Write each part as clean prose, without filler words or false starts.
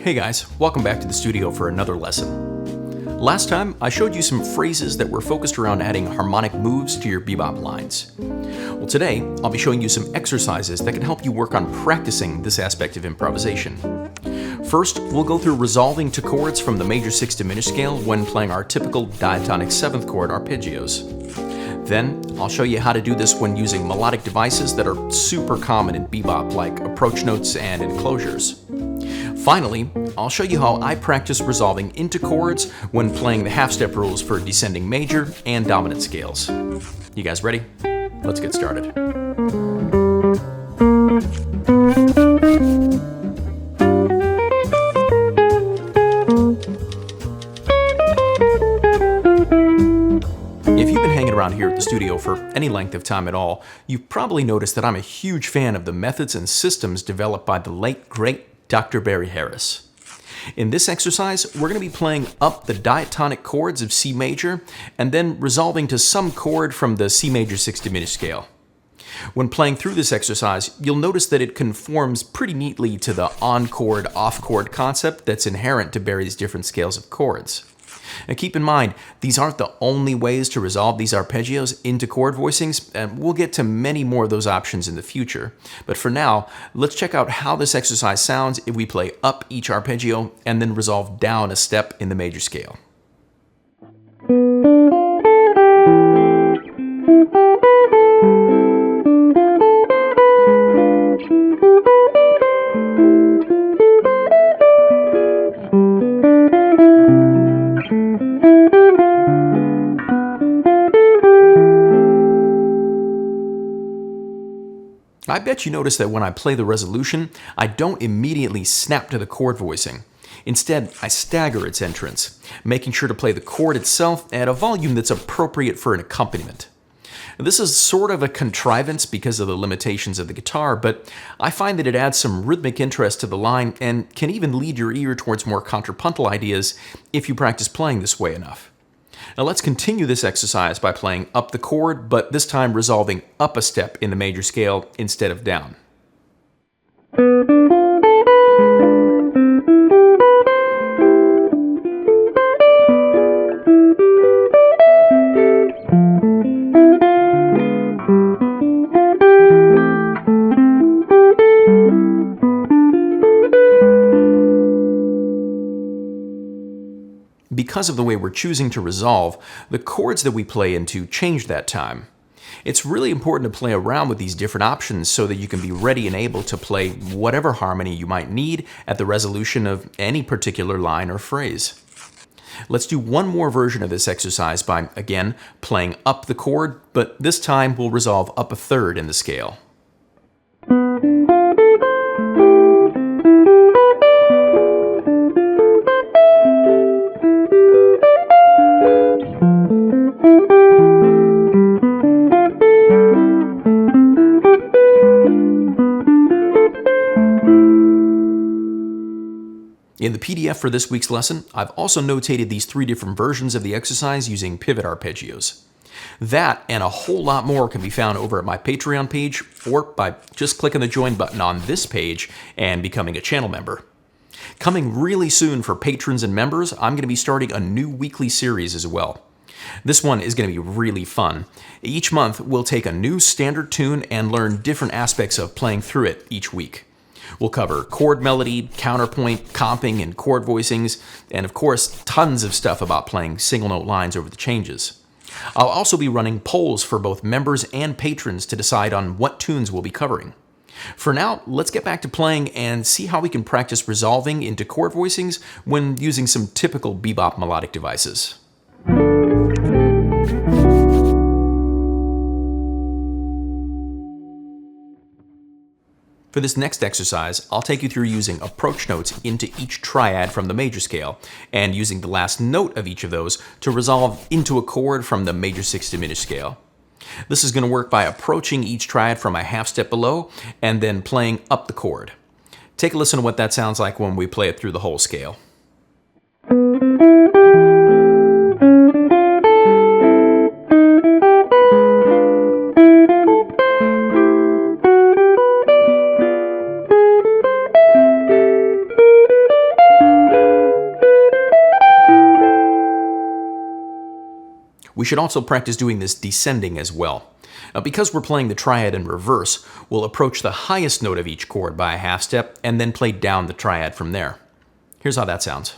Hey guys, welcome back to the studio for another lesson. Last time, I showed you some phrases that were focused around adding harmonic moves to your bebop lines. Well, today, I'll be showing you some exercises that can help you work on practicing this aspect of improvisation. First, we'll go through resolving to chords from the major 6 diminished scale when playing our typical diatonic 7th chord arpeggios. Then, I'll show you how to do this when using melodic devices that are super common in bebop, like approach notes and enclosures. Finally, I'll show you how I practice resolving into chords when playing the half-step rules for descending major and dominant scales. You guys ready? Let's get started. If you've been hanging around here at the studio for any length of time at all, you've probably noticed that I'm a huge fan of the methods and systems developed by the late, great Dr. Barry Harris. In this exercise, we're going to be playing up the diatonic chords of C major and then resolving to some chord from the C major 6 diminished scale. When playing through this exercise, you'll notice that it conforms pretty neatly to the on-chord, off-chord concept that's inherent to Barry's different scales of chords. Now keep in mind, these aren't the only ways to resolve these arpeggios into chord voicings, and we'll get to many more of those options in the future. But for now, let's check out how this exercise sounds if we play up each arpeggio and then resolve down a step in the major scale. I bet you notice that when I play the resolution, I don't immediately snap to the chord voicing. Instead, I stagger its entrance, making sure to play the chord itself at a volume that's appropriate for an accompaniment. This is sort of a contrivance because of the limitations of the guitar, but I find that it adds some rhythmic interest to the line and can even lead your ear towards more contrapuntal ideas if you practice playing this way enough. Now let's continue this exercise by playing up the chord, but this time resolving up a step in the major scale instead of down. Because of the way we're choosing to resolve, the chords that we play into change that time. It's really important to play around with these different options so that you can be ready and able to play whatever harmony you might need at the resolution of any particular line or phrase. Let's do one more version of this exercise by, again, playing up the chord, but this time we'll resolve up a third in the scale. In the PDF for this week's lesson, I've also notated these 3 different versions of the exercise using pivot arpeggios. That and a whole lot more can be found over at my Patreon page or by just clicking the join button on this page and becoming a channel member. Coming really soon for patrons and members, I'm going to be starting a new weekly series as well. This one is going to be really fun. Each month, we'll take a new standard tune and learn different aspects of playing through it each week. We'll cover chord melody, counterpoint, comping, and chord voicings, and of course, tons of stuff about playing single note lines over the changes. I'll also be running polls for both members and patrons to decide on what tunes we'll be covering. For now, let's get back to playing and see how we can practice resolving into chord voicings when using some typical bebop melodic devices. For this next exercise, I'll take you through using approach notes into each triad from the major scale, and using the last note of each of those to resolve into a chord from the major 6 diminished scale. This is going to work by approaching each triad from a half step below, and then playing up the chord. Take a listen to what that sounds like when we play it through the whole scale. We should also practice doing this descending as well. Because we're playing the triad in reverse, we'll approach the highest note of each chord by a half step and then play down the triad from there. Here's how that sounds.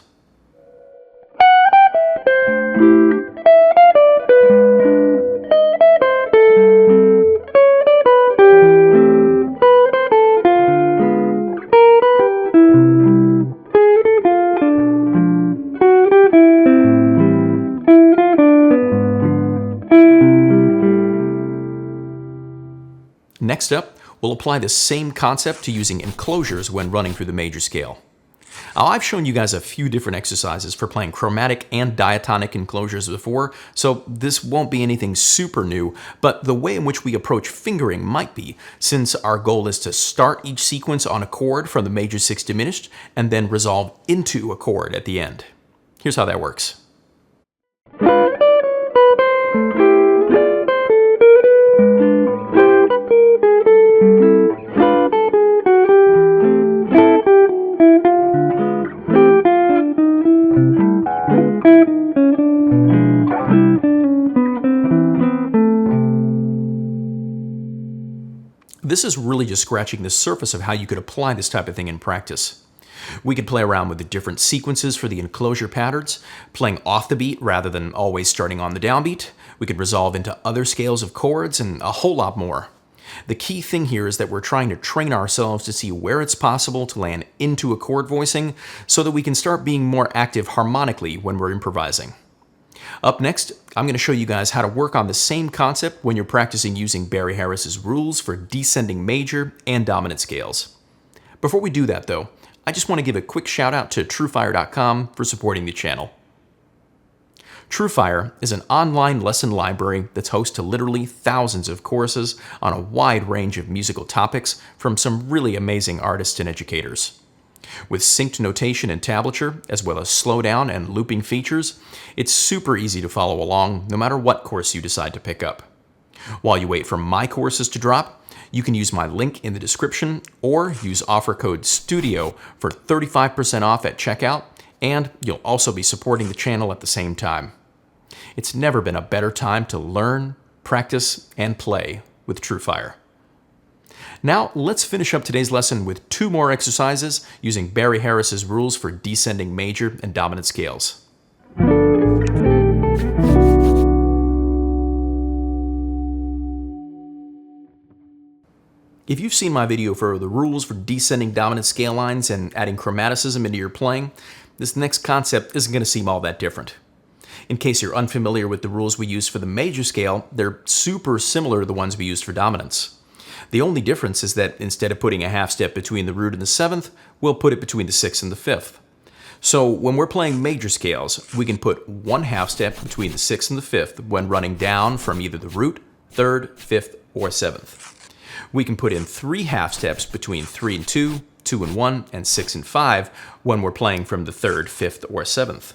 Next up, we'll apply the same concept to using enclosures when running through the major scale. Now, I've shown you guys a few different exercises for playing chromatic and diatonic enclosures before, so this won't be anything super new, but the way in which we approach fingering might be, since our goal is to start each sequence on a chord from the major 6 diminished and then resolve into a chord at the end. Here's how that works. This is really just scratching the surface of how you could apply this type of thing in practice. We could play around with the different sequences for the enclosure patterns, playing off the beat rather than always starting on the downbeat. We could resolve into other scales of chords and a whole lot more. The key thing here is that we're trying to train ourselves to see where it's possible to land into a chord voicing so that we can start being more active harmonically when we're improvising. Up next, I'm going to show you guys how to work on the same concept when you're practicing using Barry Harris's rules for descending major and dominant scales. Before we do that though, I just want to give a quick shout out to TrueFire.com for supporting the channel. TrueFire is an online lesson library that's host to literally thousands of courses on a wide range of musical topics from some really amazing artists and educators. With synced notation and tablature, as well as slowdown and looping features, it's super easy to follow along no matter what course you decide to pick up. While you wait for my courses to drop, you can use my link in the description or use offer code STUDIO for 35% off at checkout, and you'll also be supporting the channel at the same time. It's never been a better time to learn, practice, and play with TrueFire. Now, let's finish up today's lesson with 2 more exercises using Barry Harris's rules for descending major and dominant scales. If you've seen my video for the rules for descending dominant scale lines and adding chromaticism into your playing, this next concept isn't going to seem all that different. In case you're unfamiliar with the rules we use for the major scale, they're super similar to the ones we used for dominance. The only difference is that instead of putting a half step between the root and the 7th, we'll put it between the 6th and the 5th. So when we're playing major scales, we can put 1 half step between the 6th and the 5th when running down from either the root, 3rd, 5th, or 7th. We can put in 3 half steps between 3 and 2, 2 and 1, and 6 and 5 when we're playing from the 3rd, 5th, or 7th.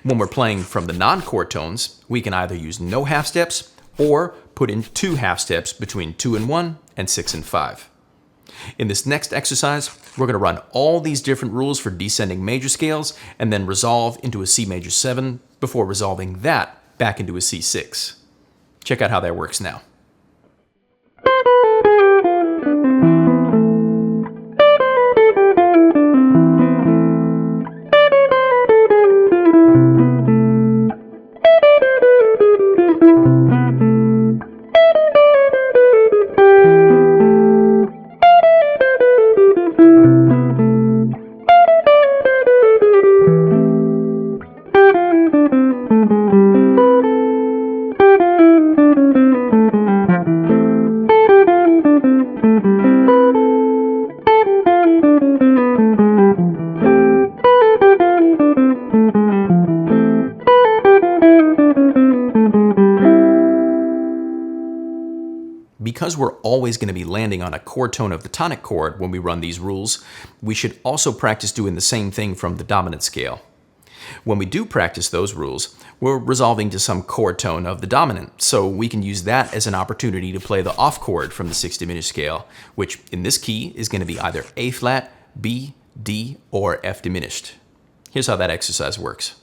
When we're playing from the non-chord tones, we can either use no half steps or put in 2 half steps between 2 and 1 and 6 and 5. In this next exercise, we're going to run all these different rules for descending major scales and then resolve into a C major 7 before resolving that back into a C6. Check out how that works now. Because we're always going to be landing on a chord tone of the tonic chord when we run these rules, we should also practice doing the same thing from the dominant scale. When we do practice those rules, we're resolving to some chord tone of the dominant, so we can use that as an opportunity to play the off chord from the 6th diminished scale, which in this key is going to be either A flat, B, D, or F diminished. Here's how that exercise works.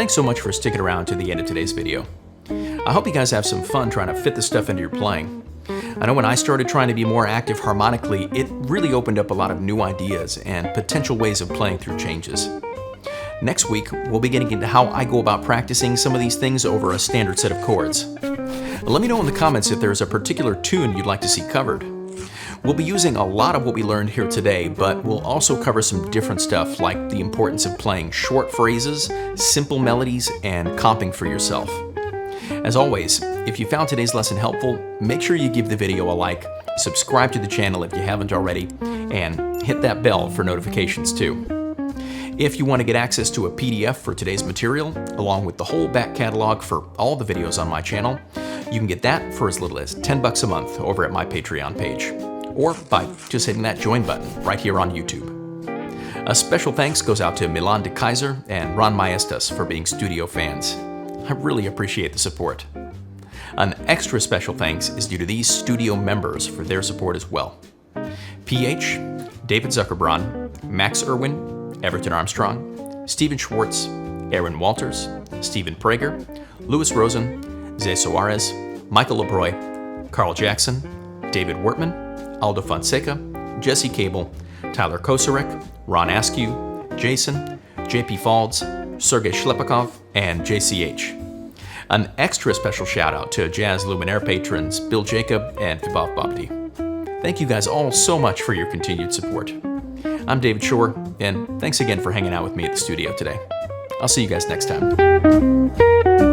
Thanks so much for sticking around to the end of today's video. I hope you guys have some fun trying to fit this stuff into your playing. I know when I started trying to be more active harmonically, it really opened up a lot of new ideas and potential ways of playing through changes. Next week, we'll be getting into how I go about practicing some of these things over a standard set of chords. Let me know in the comments if there's a particular tune you'd like to see covered. We'll be using a lot of what we learned here today, but we'll also cover some different stuff like the importance of playing short phrases, simple melodies, and comping for yourself. As always, if you found today's lesson helpful, make sure you give the video a like, subscribe to the channel if you haven't already, and hit that bell for notifications too. If you want to get access to a PDF for today's material, along with the whole back catalog for all the videos on my channel, you can get that for as little as $10 a month over at my Patreon page, or by just hitting that join button right here on YouTube. A special thanks goes out to Milan de Kaiser and Ron Maestas for being studio fans. I really appreciate the support. An extra special thanks is due to these studio members for their support as well. PH, David Zuckerbrand, Max Irwin, Everton Armstrong, Stephen Schwartz, Aaron Walters, Stephen Prager, Louis Rosen, Zay Soares, Michael LeBroy, Carl Jackson, David Wortman, Aldo Fonseca, Jesse Cable, Tyler Kosarek, Ron Askew, Jason, JP Falds, Sergey Shlepakov, and JCH. An extra special shout out to Jazz Luminaire patrons Bill Jacob and Bebop Babdi. Thank you guys all so much for your continued support. I'm David Shore, and thanks again for hanging out with me at the studio today. I'll see you guys next time.